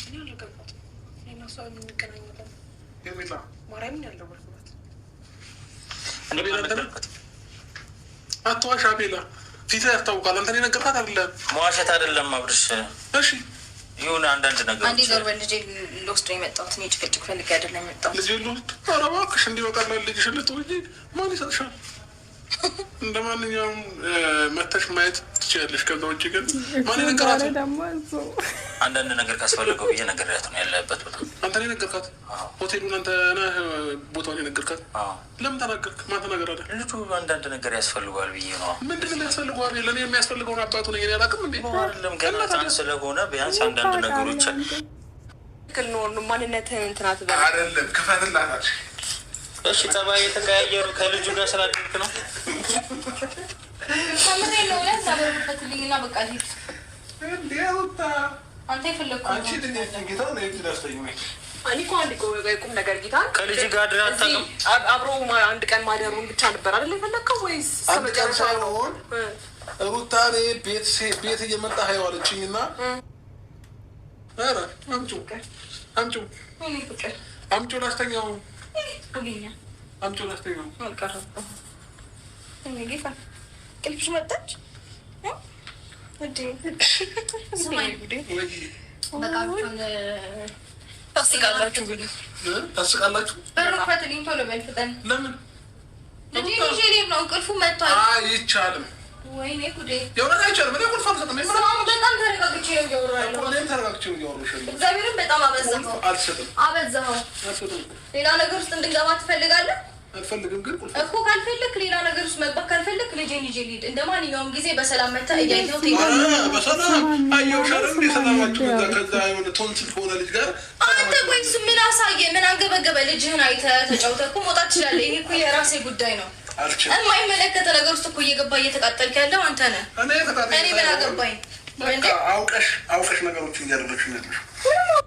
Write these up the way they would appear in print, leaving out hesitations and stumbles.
እኔ አልገባትም። እኔና እሷ የምንገናኝበት የሚላ ማርያምን ያልደወልኩበት አትዋሽ አቤላ፣ ፊትህ ያስታውቃል። አንተ የነገርካት አይደለም። መዋሸት አይደለም አብርሽ። እሺ ይሁን አንዳንድ ነገር አንዴ ዘር በልጄ ልወስድ ነው የመጣሁት። እኔ ጭቅጭቅ ፈልጌ አይደለም የመጣሁት። ልጄ ልወስድ? ኧረ እባክሽ እንዲህ በቀላል ልጅሽን ልትወጂ ማን ይሰጥሻል? እንደ ማንኛውም መተሽ ማየት ትችያለሽ። ከዛ ውጭ ግን ማን የነገራት? አንዳንድ ነገር ካስፈለገው ብዬ ነገርያት ነው ያለበት ቦታ። አንተ ነው የነገርካት? ሆቴሉን አንተ ነህ ቦታውን የነገርካት? ለምን ተናገርክ? ማን ተናገራለ? ልጁ አንዳንድ ነገር ያስፈልገዋል ብዬ ነው። ምንድን ነው ያስፈልገዋል? ለእኔ የሚያስፈልገውን አባቱ ነኝ እኔ አላውቅም እንዴ? አይደለም ገና ህፃን ስለሆነ ቢያንስ አንዳንድ ነገሮች ክል ነው ማንነትህን እንትናት አይደለም ክፈትላታች። እሺ ጸባይ የተቀያየሩ ከልጁ ጋር ስላደረክ ነው። ከምሬ ነው ለዛበርበትልኝና በቃ ልሂድ። እንዴውታ አንተ የፈለግከው አንቺ ጌታ ነው የምትደርሰኝ ወይ? እኔ እኮ አንድ ቁም ነገር ጌታ ከልጅ ጋር ድረስ አታውቅም። አብሮ አንድ ቀን ማደሩን ብቻ ነበር አይደል የፈለግከው? ወይስ አንድ ቀን ሳይሆን ሩታ ቤት እየመጣ ሀይዋለችኝ እና ኧረ አምጪው ላስተኛው አምጪው ላስተኛው አልቀረብኩም። እኔ ጌታ ቅልፍሽ መጣች። ታስቃላችሁ ታስቃላችሁ። በሩፈትልኝ ቶሎ በል ፍጠን። ለምን ነው እንቅልፉ መጥቷል። አይቻልም። ወይኔ ጉዴ የሆነ አይቻልም። እኔ ቁልፍ አልሰጥም። በጣም ተረጋግቼ ነው እያወራለሁ። ተረጋግቼ ነው እያወራሽ። እግዚአብሔርን በጣም አበዛኸው። አልሰጥም። አበዛኸው። ሌላ ነገር ውስጥ እንድንገባ ትፈልጋለህ? አልፈልግም። ግን እኮ ካልፈለክ ሌላ ነገር ውስጥ መግባት ካልፈለክ ልጄን ይዤ ልሂድ። እንደ ማንኛውም ጊዜ በሰላም መታ እያየው በሰላም አየሁሽ አይደል? እንደ ሰላማችሁ ከዛ የሆነ ቶንሲል ከሆነ ልጅ ጋር አንተ ቆይ እሱ ምን አሳየ? ምን አንገበገበ? ልጅህን አይተህ ተጫውተህ እኮ መውጣት ትችላለህ። ይሄ እኮ የራሴ ጉዳይ ነው። የማይመለከተ ነገር ውስጥ እኮ እየገባ እየተቃጠልክ ያለው አንተ ነህ። እኔ ምን አገባኝ? አውቀሽ ነገሮችን እያደረግሽ ነው ያለሽው።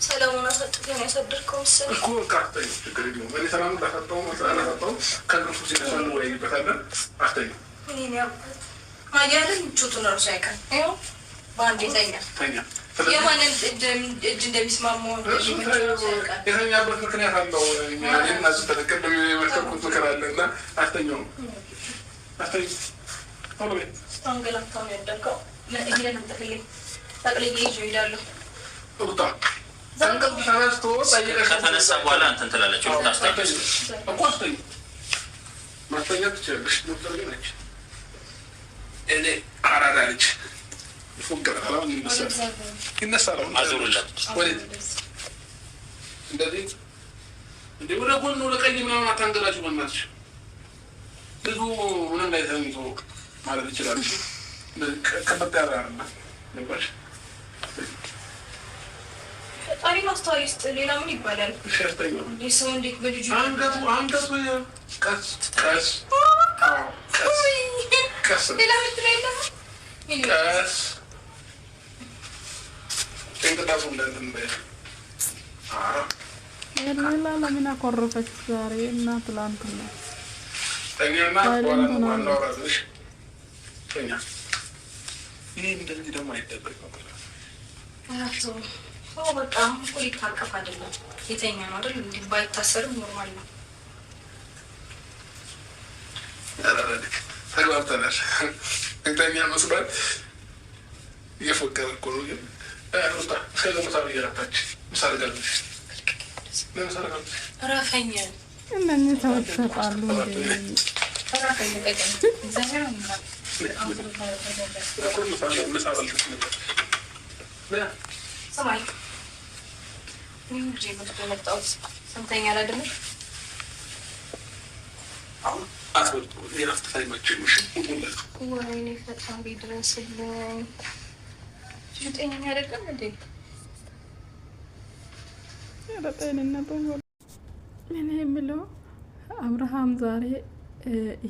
ሰላሙን አሳጥተን ያሳደርከው መሰለኝ እኮ ካስተኝ ችግር የለውም። እኔ ሰላሙን ላሳጣው ከእንቅልፉ ሲነሳ እንወያይበታለን። አስተኝ እኔ ያባት ማያለን ምቾቱን እርሱ አይቀር ይኸው በአንዴ ተኛ። የማንን እጅ እንደሚስማሙ የተኛበት ምክንያት አለው። እና ሱ ተለቀል የመከርኩት ምክር አለ እና አስተኛውም አስተኝ ሆኖ ቤት አንገላታውን ያደርገው ይሄንን ጠቅልዬ ይዤ እሄዳለሁ። ሩታ ከተነሳ በኋላ እንትን ትላለች። ታስታውቂያለሽ እኮ አስተኝ ማስተኛት ትችላለሽ። ዶክተር ግን ነች እኔ አራዳ ልጅ ይፎገራል። አሁን ይነሳል። አሁን አዙሩላት ወዴት እንደዚህ እንደ ወደ ጎን ወደ ቀኝ ምናምን አታንገላችሁ። በእናትሽ ብዙ ምንም ላይ ተኝቶ ማለት ይችላል። ከበጥ ያለ ነበር ፈጣሪ ማስተዋል ይስጥ። ሌላ ምን ይባላል? ሰው እንዴት በልጁ አንገቱ ቀስ ሌላ ምትለ የለም ቀስ ጭንቅላቱ እንደንትን ሌላ ለምን አኮረፈች ዛሬ እና ትላንትና? ተኛና ዋናውራሽ ተኛ። ይህ እንደዚህ ደግሞ አይደረግም። በቃ እኮ ሊታቀፍ አይደለም የተኛ ነው አይደል? እንዲህ ባይታሰርም ኖርማል ነው። ተግባብተናል። እንተኛ መስሏት እየፎከረ እኮ ነው። ግን ሩታ እስከ ምሳሌ እየላታች ምሳርጋለች ረፈኝ እነዚህ ሰዎች ይሰጣሉ ሰማይ ጊዜ መስሎ የመጣሁት ስንተኛ አይደለም። አሁን አስበልጦ ሌላ ስተሳይማቸው ወይኔ ፈጣሪ ድረስልኝ። ጤነኛ አይደለም እንዴ? ጤንነቱ እኔ የምለው አብርሃም ዛሬ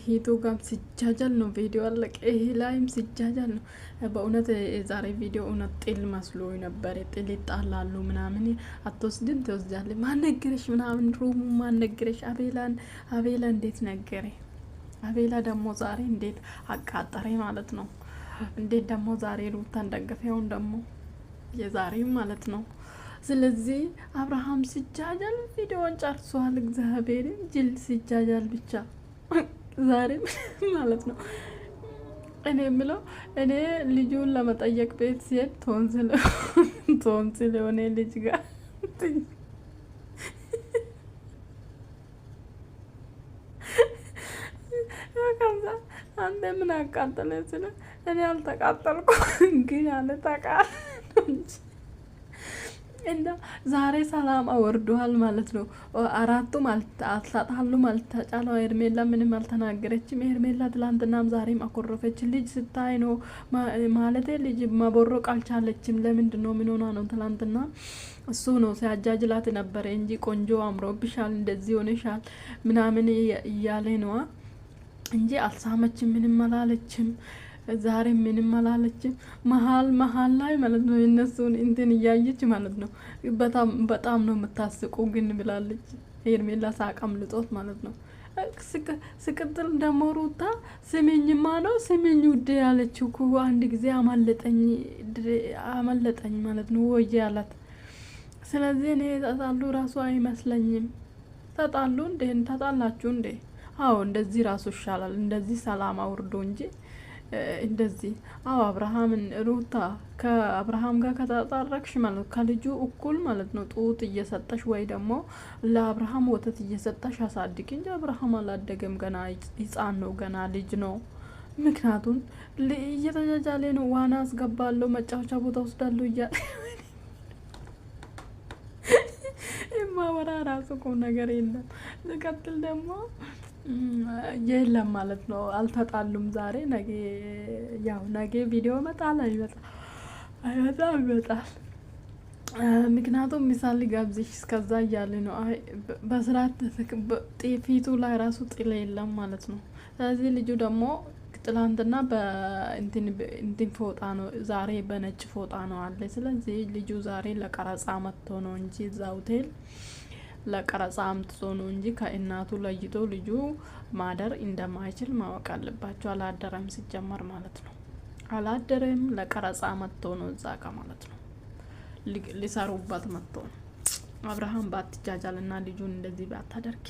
ሄዶ ጋም ሲጃጃል ነው ቪዲዮ አለቀ። ይሄ ላይም ሲጃጃል ነው በእውነት። ዛሬ ቪዲዮ እውነት ጥል መስሎ ነበር። ጥል ይጣላሉ ምናምን። አትወስድም ትወስጃለሽ፣ ማነገረሽ ምናምን ሩሙ ማነገረሽ። አቤላ እንዴት ነገረ? አቤላ ደግሞ ዛሬ እንዴት አቃጠረ ማለት ነው። እንዴት ደግሞ ዛሬ ሩታን ደገፈውን ደግሞ የዛሬም ማለት ነው። ስለዚህ አብርሃም ሲጃጃል ቪዲዮን ጨርሷል። እግዚአብሔር ጅል ሲጃጃል ብቻ ዛሬ ማለት ነው። እኔ የምለው እኔ ልጁን ለመጠየቅ ቤት ሲሄድ ቶንስል የሆነ ልጅ ጋር ከዛ አንተ ምን አቃጠለ ስለ እኔ አልተቃጠልኩ ግን ያለ ተቃል እና ዛሬ ሰላም አወርዷል ማለት ነው። አራቱም አልተጣሉም፣ አልተጫለው። ሄርሜላ ምንም አልተናገረችም። ሄርሜላ ትላንትናም ዛሬም አኮረፈች። ልጅ ስታይ ነው ማለት ልጅ መቦረቅ አልቻለችም። ለምንድን ነው ምን ሆና ነው? ትላንትና እሱ ነው ሲያጃጅላት ነበረ እንጂ ቆንጆ አምሮብሻል፣ እንደዚህ ሆነሻል ምናምን እያለ ነዋ እንጂ አልሳመችም፣ ምንም አላለችም። ዛሬ ምንም አላለችም። መሀል ላይ ማለት ነው እነሱን እንትን እያየች ማለት ነው በጣም ነው የምታስቁ ግን ብላለች ሄርሜላ ሳቃም ልጦት ማለት ነው። ስቅጥል ደግሞ ሩታ ስሜኝማ ነው ስሜኝ ውዴ ያለችው እኮ አንድ ጊዜ አመለጠኝ ማለት ነው ወይ ያላት። ስለዚህ እኔ ተጣሉ ራሱ አይመስለኝም። ተጣሉ እንዴ? ተጣላችሁ እንዴ? አዎ እንደዚህ ራሱ ይሻላል። እንደዚህ ሰላም አውርዶ እንጂ እንደዚህ አብርሃምን ሩታ ከአብርሃም ጋር ከተጣረቅሽ ማለት ከልጁ እኩል ማለት ነው ጡት እየሰጠሽ ወይ ደግሞ ለአብርሃም ወተት እየሰጠሽ አሳድግ እንጂ አብርሃም አላደገም። ገና ሕፃን ነው፣ ገና ልጅ ነው። ምክንያቱም እየተጃጃለ ነው። ዋና አስገባለሁ፣ መጫወቻ ቦታ ወስዳለሁ እያለ የማወራ ራሱ ቁም ነገር የለም። ልቀጥል ደግሞ የለም ማለት ነው። አልተጣሉም ዛሬ። ነገ ቪዲዮ ይመጣል ይመጣል። ምክንያቱም ምሳሌ ጋብዝሽ እስከዛ እያለ ነው። በስርዓት ፊቱ ላይ ራሱ ጥላ የለም ማለት ነው። ስለዚህ ልጁ ደግሞ ትላንትና በእንትን ፎጣ ነው፣ ዛሬ በነጭ ፎጣ ነው አለ። ስለዚህ ልጁ ዛሬ ለቀረጻ መጥቶ ነው እንጂ እዛ ሆቴል ለቀረጻ አምጥቶ ነው እንጂ ከእናቱ ለይቶ ልጁ ማደር እንደማይችል ማወቅ አለባቸው። አላደረም ሲጀመር ማለት ነው። አላደረም፣ ለቀረጻ መጥቶ ነው እዛ ጋር ማለት ነው። ሊሰሩበት መጥቶ ነው። አብርሃም ባትጃጃልና ልጁን እንደዚህ ባታደርግ